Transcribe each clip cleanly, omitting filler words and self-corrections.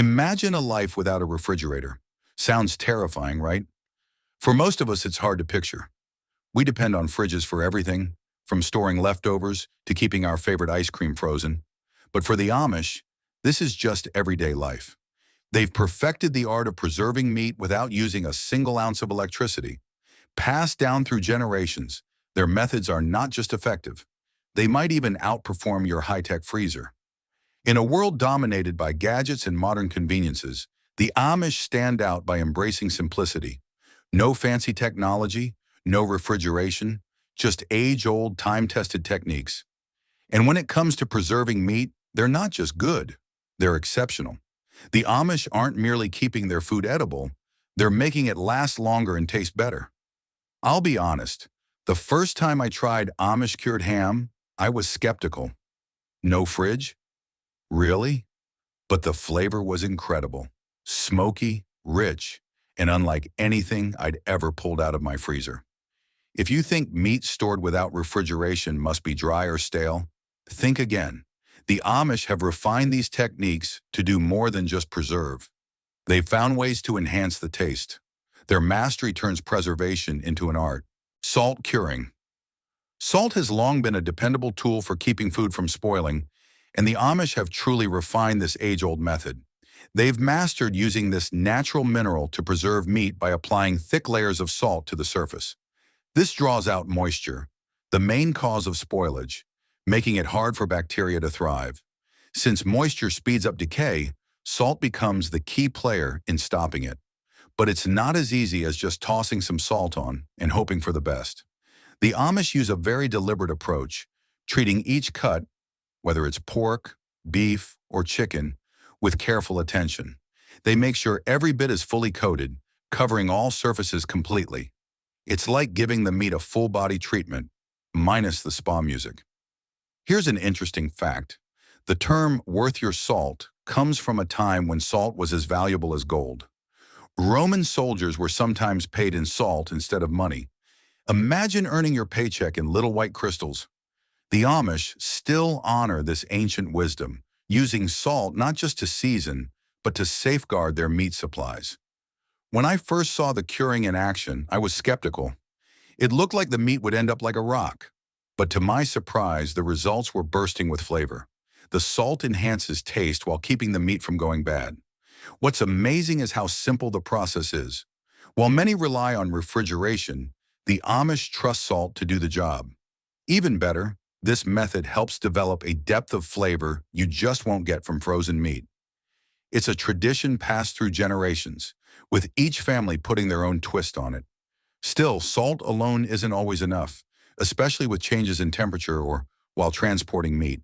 Imagine a life without a refrigerator. Sounds terrifying, right? For most of us, it's hard to picture. We depend on fridges for everything, from storing leftovers to keeping our favorite ice cream frozen. But for the Amish, this is just everyday life. They've perfected the art of preserving meat without using a single ounce of electricity. Passed down through generations, their methods are not just effective. They might even outperform your high-tech freezer. In a world dominated by gadgets and modern conveniences, the Amish stand out by embracing simplicity. No fancy technology, no refrigeration, just age-old, time-tested techniques. And when it comes to preserving meat, they're not just good, they're exceptional. The Amish aren't merely keeping their food edible, they're making it last longer and taste better. I'll be honest, the first time I tried Amish-cured ham, I was skeptical. No fridge? Really? But the flavor was incredible. Smoky, rich, and unlike anything I'd ever pulled out of my freezer. If you think meat stored without refrigeration must be dry or stale, think again. The Amish have refined these techniques to do more than just preserve. They've found ways to enhance the taste. Their mastery turns preservation into an art. Salt curing. Salt has long been a dependable tool for keeping food from spoiling, and the Amish have truly refined this age-old method. They've mastered using this natural mineral to preserve meat by applying thick layers of salt to the surface. This draws out moisture, the main cause of spoilage, making it hard for bacteria to thrive. Since moisture speeds up decay, salt becomes the key player in stopping it. But it's not as easy as just tossing some salt on and hoping for the best. The Amish use a very deliberate approach, treating each cut, whether it's pork, beef, or chicken, with careful attention. They make sure every bit is fully coated, covering all surfaces completely. It's like giving the meat a full-body treatment, minus the spa music. Here's an interesting fact. The term "worth your salt" comes from a time when salt was as valuable as gold. Roman soldiers were sometimes paid in salt instead of money. Imagine earning your paycheck in little white crystals. The Amish still honor this ancient wisdom, using salt not just to season, but to safeguard their meat supplies. When I first saw the curing in action, I was skeptical. It looked like the meat would end up like a rock. But to my surprise, the results were bursting with flavor. The salt enhances taste while keeping the meat from going bad. What's amazing is how simple the process is. While many rely on refrigeration, the Amish trust salt to do the job. Even better, this method helps develop a depth of flavor you just won't get from frozen meat. It's a tradition passed through generations, with each family putting their own twist on it. Still, salt alone isn't always enough, especially with changes in temperature or while transporting meat.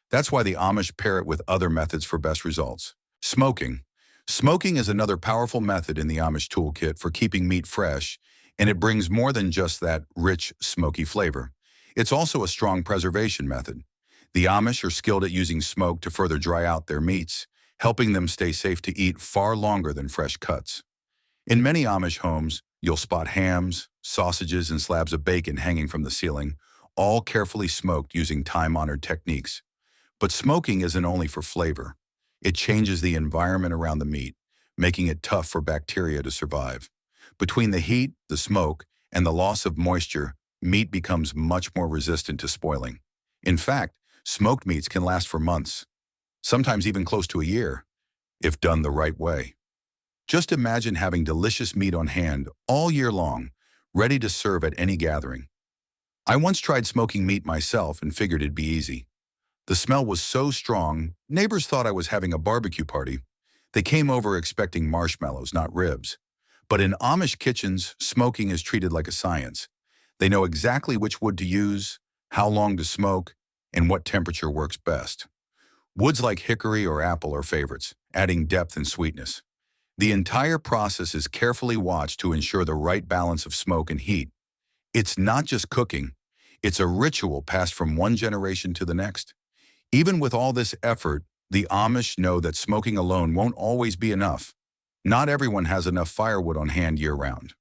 That's why the Amish pair it with other methods for best results. Smoking. Smoking is another powerful method in the Amish toolkit for keeping meat fresh, and it brings more than just that rich, smoky flavor. It's also a strong preservation method. The Amish are skilled at using smoke to further dry out their meats, helping them stay safe to eat far longer than fresh cuts. In many Amish homes, you'll spot hams, sausages, and slabs of bacon hanging from the ceiling, all carefully smoked using time-honored techniques. But smoking isn't only for flavor. It changes the environment around the meat, making it tough for bacteria to survive. Between the heat, the smoke, and the loss of moisture, meat becomes much more resistant to spoiling. In fact, smoked meats can last for months, sometimes even close to a year, if done the right way. Just imagine having delicious meat on hand all year long, ready to serve at any gathering. I once tried smoking meat myself and figured it'd be easy. The smell was so strong, neighbors thought I was having a barbecue party. They came over expecting marshmallows, not ribs. But in Amish kitchens, smoking is treated like a science. They know exactly which wood to use, how long to smoke, and what temperature works best. Woods like hickory or apple are favorites, adding depth and sweetness. The entire process is carefully watched to ensure the right balance of smoke and heat. It's not just cooking, it's a ritual passed from one generation to the next. Even with all this effort, the Amish know that smoking alone won't always be enough. Not everyone has enough firewood on hand year-round.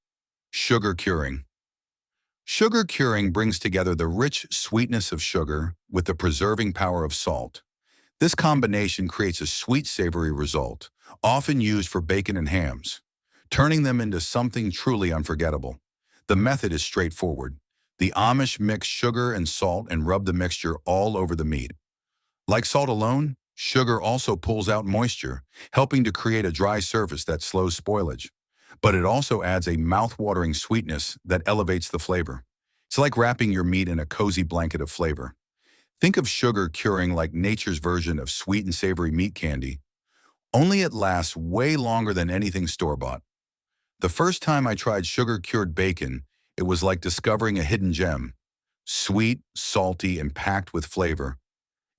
Sugar curing. Sugar curing brings together the rich sweetness of sugar with the preserving power of salt. This combination creates a sweet, savory result, often used for bacon and hams, turning them into something truly unforgettable. The method is straightforward. The Amish mix sugar and salt and rub the mixture all over the meat. Like salt alone, sugar also pulls out moisture, helping to create a dry surface that slows spoilage. But it also adds a mouth-watering sweetness that elevates the flavor. It's like wrapping your meat in a cozy blanket of flavor. Think of sugar curing like nature's version of sweet and savory meat candy, only it lasts way longer than anything store-bought. The first time I tried sugar-cured bacon, it was like discovering a hidden gem. Sweet, salty, and packed with flavor.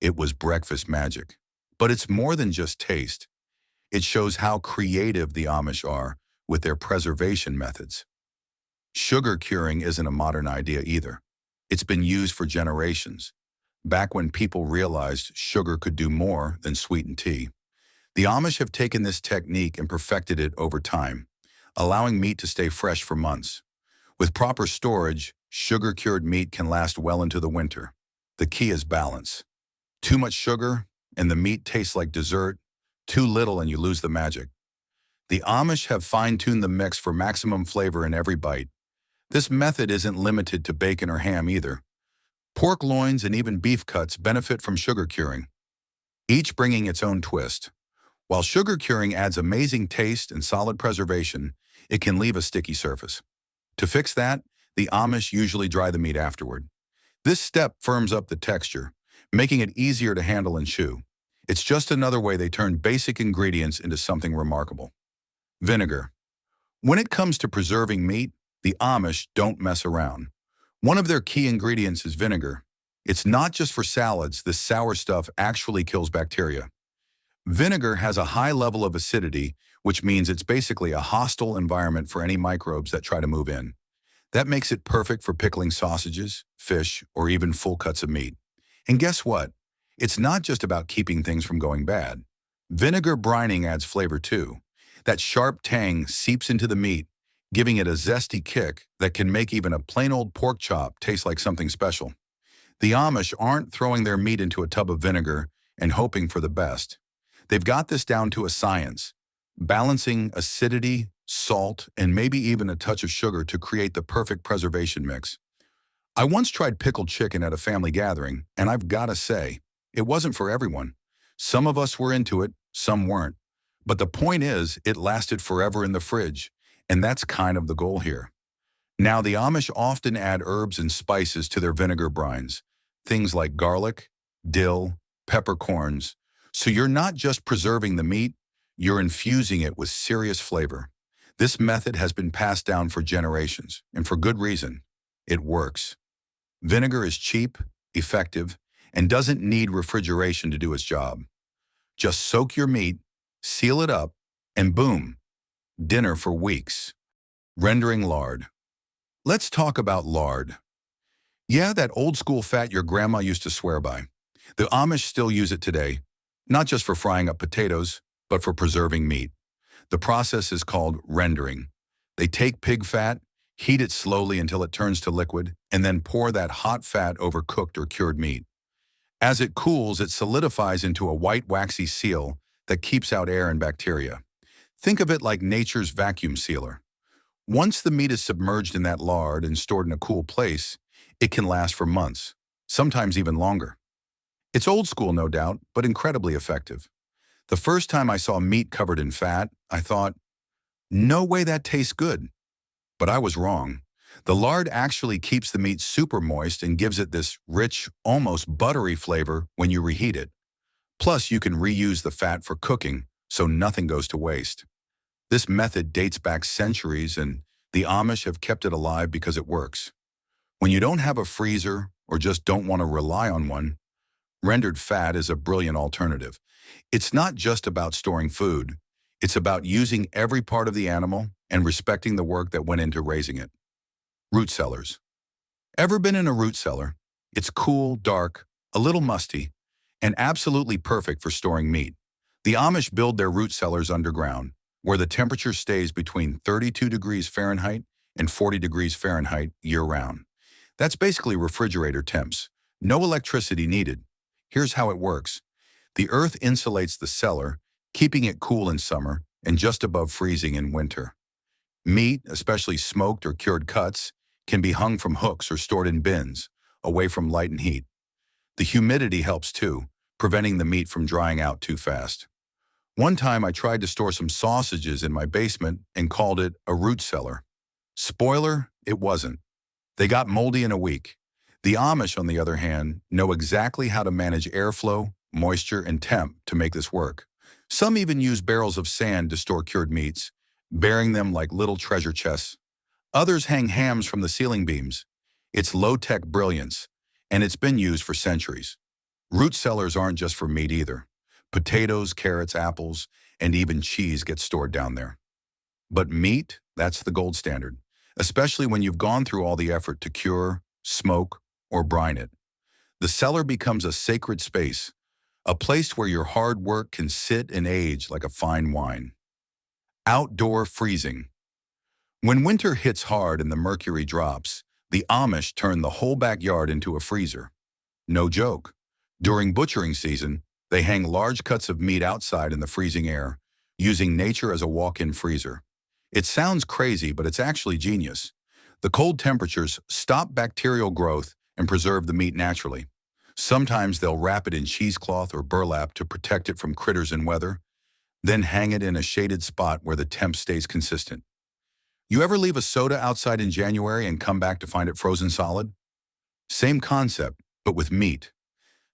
It was breakfast magic. But it's more than just taste. It shows how creative the Amish are with their preservation methods. Sugar curing isn't a modern idea either. It's been used for generations, back when people realized sugar could do more than sweeten tea. The Amish have taken this technique and perfected it over time, allowing meat to stay fresh for months. With proper storage, sugar-cured meat can last well into the winter. The key is balance. Too much sugar, and the meat tastes like dessert. Too little, and you lose the magic. The Amish have fine-tuned the mix for maximum flavor in every bite. This method isn't limited to bacon or ham either. Pork loins and even beef cuts benefit from sugar curing, each bringing its own twist. While sugar curing adds amazing taste and solid preservation, it can leave a sticky surface. To fix that, the Amish usually dry the meat afterward. This step firms up the texture, making it easier to handle and chew. It's just another way they turn basic ingredients into something remarkable. Vinegar. When it comes to preserving meat, the Amish don't mess around. One of their key ingredients is vinegar. It's not just for salads. This sour stuff actually kills bacteria. Vinegar has a high level of acidity, which means it's basically a hostile environment for any microbes that try to move in. That makes it perfect for pickling sausages, fish, or even full cuts of meat. And guess what? It's not just about keeping things from going bad. Vinegar brining adds flavor too. That sharp tang seeps into the meat, giving it a zesty kick that can make even a plain old pork chop taste like something special. The Amish aren't throwing their meat into a tub of vinegar and hoping for the best. They've got this down to a science, balancing acidity, salt, and maybe even a touch of sugar to create the perfect preservation mix. I once tried pickled chicken at a family gathering, and I've got to say, it wasn't for everyone. Some of us were into it, some weren't. But the point is, it lasted forever in the fridge, and that's kind of the goal here. Now, the Amish often add herbs and spices to their vinegar brines, things like garlic, dill, peppercorns. So you're not just preserving the meat, you're infusing it with serious flavor. This method has been passed down for generations, and for good reason. It works. Vinegar is cheap, effective, and doesn't need refrigeration to do its job. Just soak your meat, seal it up, and boom, dinner for weeks. Rendering lard. Let's talk about lard. Yeah, that old school fat your grandma used to swear by. The Amish still use it today, not just for frying up potatoes, but for preserving meat. The process is called rendering. They take pig fat, heat it slowly until it turns to liquid, and then pour that hot fat over cooked or cured meat. As it cools, it solidifies into a white waxy seal that keeps out air and bacteria. Think of it like nature's vacuum sealer. Once the meat is submerged in that lard and stored in a cool place, it can last for months, sometimes even longer. It's old school, no doubt, but incredibly effective. The first time I saw meat covered in fat, I thought, no way that tastes good. But I was wrong. The lard actually keeps the meat super moist and gives it this rich, almost buttery flavor when you reheat it. Plus, you can reuse the fat for cooking, so nothing goes to waste. This method dates back centuries, and the Amish have kept it alive because it works. When you don't have a freezer or just don't want to rely on one, rendered fat is a brilliant alternative. It's not just about storing food. It's about using every part of the animal and respecting the work that went into raising it. Root cellars. Ever been in a root cellar? It's cool, dark, a little musty, and absolutely perfect for storing meat. The Amish build their root cellars underground, where the temperature stays between 32 degrees Fahrenheit and 40 degrees Fahrenheit year-round. That's basically refrigerator temps. No electricity needed. Here's how it works. The earth insulates the cellar, keeping it cool in summer and just above freezing in winter. Meat, especially smoked or cured cuts, can be hung from hooks or stored in bins, away from light and heat. The humidity helps too, preventing the meat from drying out too fast. One time I tried to store some sausages in my basement and called it a root cellar. Spoiler, it wasn't. They got moldy in a week. The Amish, on the other hand, know exactly how to manage airflow, moisture, and temp to make this work. Some even use barrels of sand to store cured meats, bearing them like little treasure chests. Others hang hams from the ceiling beams. It's low-tech brilliance, and it's been used for centuries. Root cellars aren't just for meat either. Potatoes, carrots, apples, and even cheese get stored down there. But meat, that's the gold standard, especially when you've gone through all the effort to cure, smoke, or brine it. The cellar becomes a sacred space, a place where your hard work can sit and age like a fine wine. Outdoor freezing. When winter hits hard and the mercury drops, the Amish turn the whole backyard into a freezer. No joke. During butchering season, they hang large cuts of meat outside in the freezing air, using nature as a walk-in freezer. It sounds crazy, but it's actually genius. The cold temperatures stop bacterial growth and preserve the meat naturally. Sometimes they'll wrap it in cheesecloth or burlap to protect it from critters and weather, then hang it in a shaded spot where the temp stays consistent. You ever leave a soda outside in January and come back to find it frozen solid? Same concept, but with meat.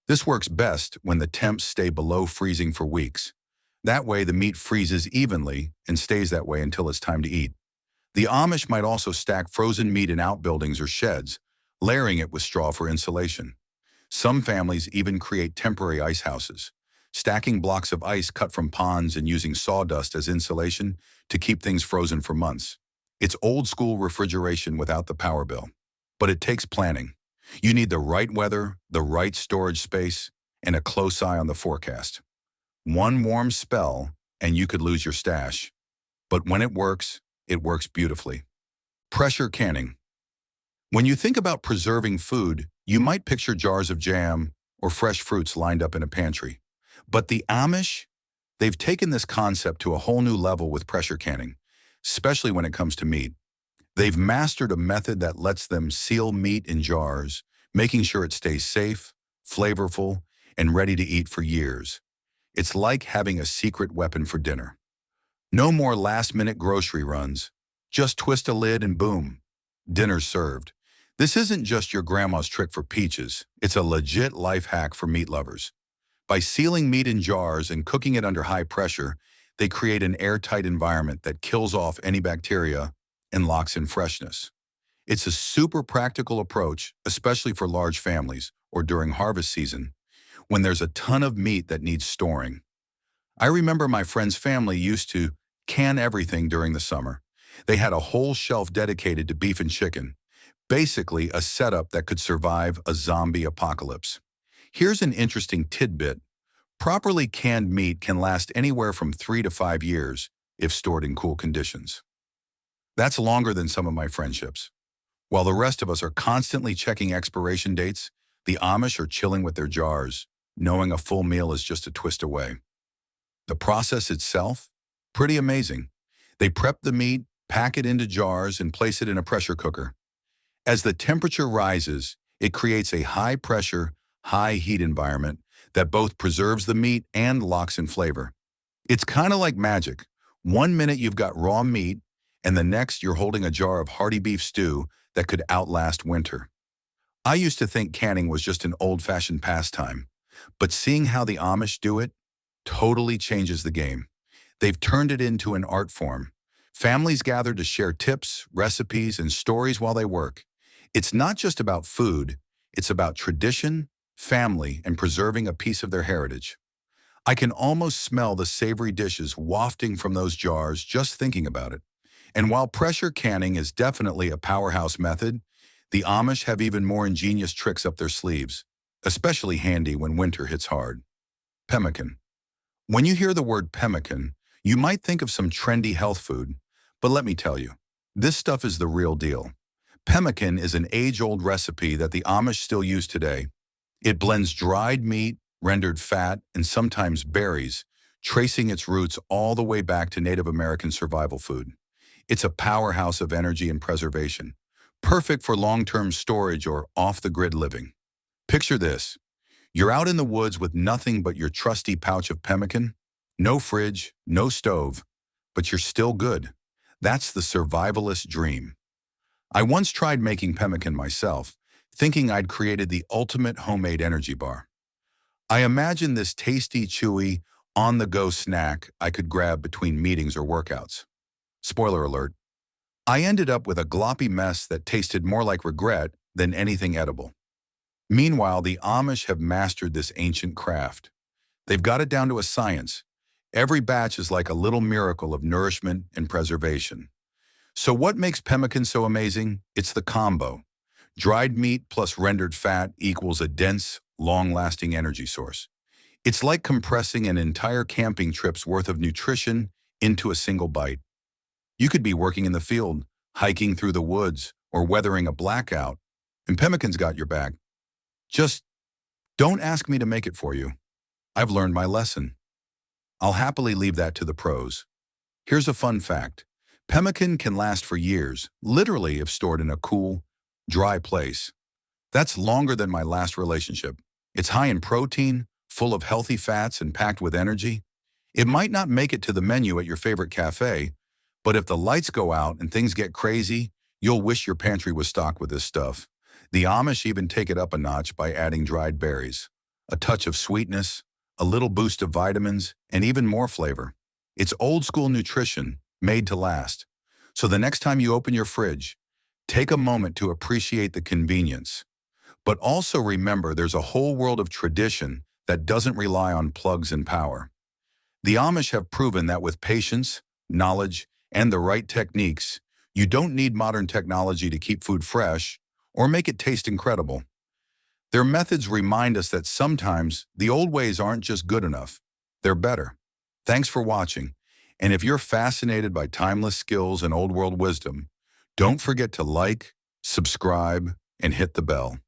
This works best when the temps stay below freezing for weeks. That way the meat freezes evenly and stays that way until it's time to eat. The Amish might also stack frozen meat in outbuildings or sheds, layering it with straw for insulation. Some families even create temporary ice houses, stacking blocks of ice cut from ponds and using sawdust as insulation to keep things frozen for months. It's old-school refrigeration without the power bill. But it takes planning. You need the right weather, the right storage space, and a close eye on the forecast. One warm spell, and you could lose your stash. But when it works beautifully. Pressure canning. When you think about preserving food, you might picture jars of jam or fresh fruits lined up in a pantry. But the Amish, they've taken this concept to a whole new level with pressure canning, especially when it comes to meat. They've mastered a method that lets them seal meat in jars, making sure it stays safe, flavorful, and ready to eat for years. It's like having a secret weapon for dinner. No more last-minute grocery runs. Just twist a lid and boom, dinner's served. This isn't just your grandma's trick for peaches. It's a legit life hack for meat lovers. By sealing meat in jars and cooking it under high pressure, they create an airtight environment that kills off any bacteria and locks in freshness. It's a super practical approach, especially for large families or during harvest season, when there's a ton of meat that needs storing. I remember my friend's family used to can everything during the summer. They had a whole shelf dedicated to beef and chicken, basically a setup that could survive a zombie apocalypse. Here's an interesting tidbit. Properly canned meat can last anywhere from 3 to 5 years if stored in cool conditions. That's longer than some of my friendships. While the rest of us are constantly checking expiration dates, the Amish are chilling with their jars, knowing a full meal is just a twist away. The process itself? Pretty amazing. They prep the meat, pack it into jars, and place it in a pressure cooker. As the temperature rises, it creates a high-pressure, high-heat environment that both preserves the meat and locks in flavor. It's kind of like magic. One minute you've got raw meat, and the next you're holding a jar of hearty beef stew that could outlast winter. I used to think canning was just an old-fashioned pastime, but seeing how the Amish do it totally changes the game. They've turned it into an art form. Families gather to share tips, recipes, and stories while they work. It's not just about food, it's about tradition, family, and preserving a piece of their heritage. I can almost smell the savory dishes wafting from those jars just thinking about it. And while pressure canning is definitely a powerhouse method, the Amish have even more ingenious tricks up their sleeves, especially handy when winter hits hard. Pemmican. When you hear the word pemmican, you might think of some trendy health food, but let me tell you, this stuff is the real deal. Pemmican is an age-old recipe that the Amish still use today. It blends dried meat, rendered fat, and sometimes berries tracing its roots all the way back to Native American survival food. It's a powerhouse of energy and preservation, perfect for long-term storage or off-the-grid living. Picture this. You're out in the woods with nothing but your trusty pouch of pemmican, no fridge, no stove, but you're still good. That's the survivalist dream. I once tried making pemmican myself, thinking I'd created the ultimate homemade energy bar. I imagined this tasty, chewy, on-the-go snack I could grab between meetings or workouts. Spoiler alert, I ended up with a gloppy mess that tasted more like regret than anything edible. Meanwhile, the Amish have mastered this ancient craft. They've got it down to a science. Every batch is like a little miracle of nourishment and preservation. So what makes pemmican so amazing? It's the combo. Dried meat plus rendered fat equals a dense, long-lasting energy source. It's like compressing an entire camping trip's worth of nutrition into a single bite. You could be working in the field, hiking through the woods, or weathering a blackout, and pemmican's got your back. Just don't ask me to make it for you. I've learned my lesson. I'll happily leave that to the pros. Here's a fun fact. Pemmican can last for years, literally if stored in a cool, dry place. That's longer than my last relationship. It's high in protein, full of healthy fats, and packed with energy. It might not make it to the menu at your favorite cafe, but if the lights go out and things get crazy, you'll wish your pantry was stocked with this stuff. The Amish even take it up a notch by adding dried berries. A touch of sweetness, a little boost of vitamins, and even more flavor. It's old-school nutrition, made to last. So the next time you open your fridge, take a moment to appreciate the convenience. But also remember there's a whole world of tradition that doesn't rely on plugs and power. The Amish have proven that with patience, knowledge, and the right techniques, you don't need modern technology to keep food fresh or make it taste incredible. Their methods remind us that sometimes the old ways aren't just good enough, they're better. Thanks for watching, and if you're fascinated by timeless skills and old world wisdom, don't forget to like, subscribe, and hit the bell.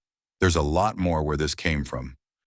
There's a lot more where this came from.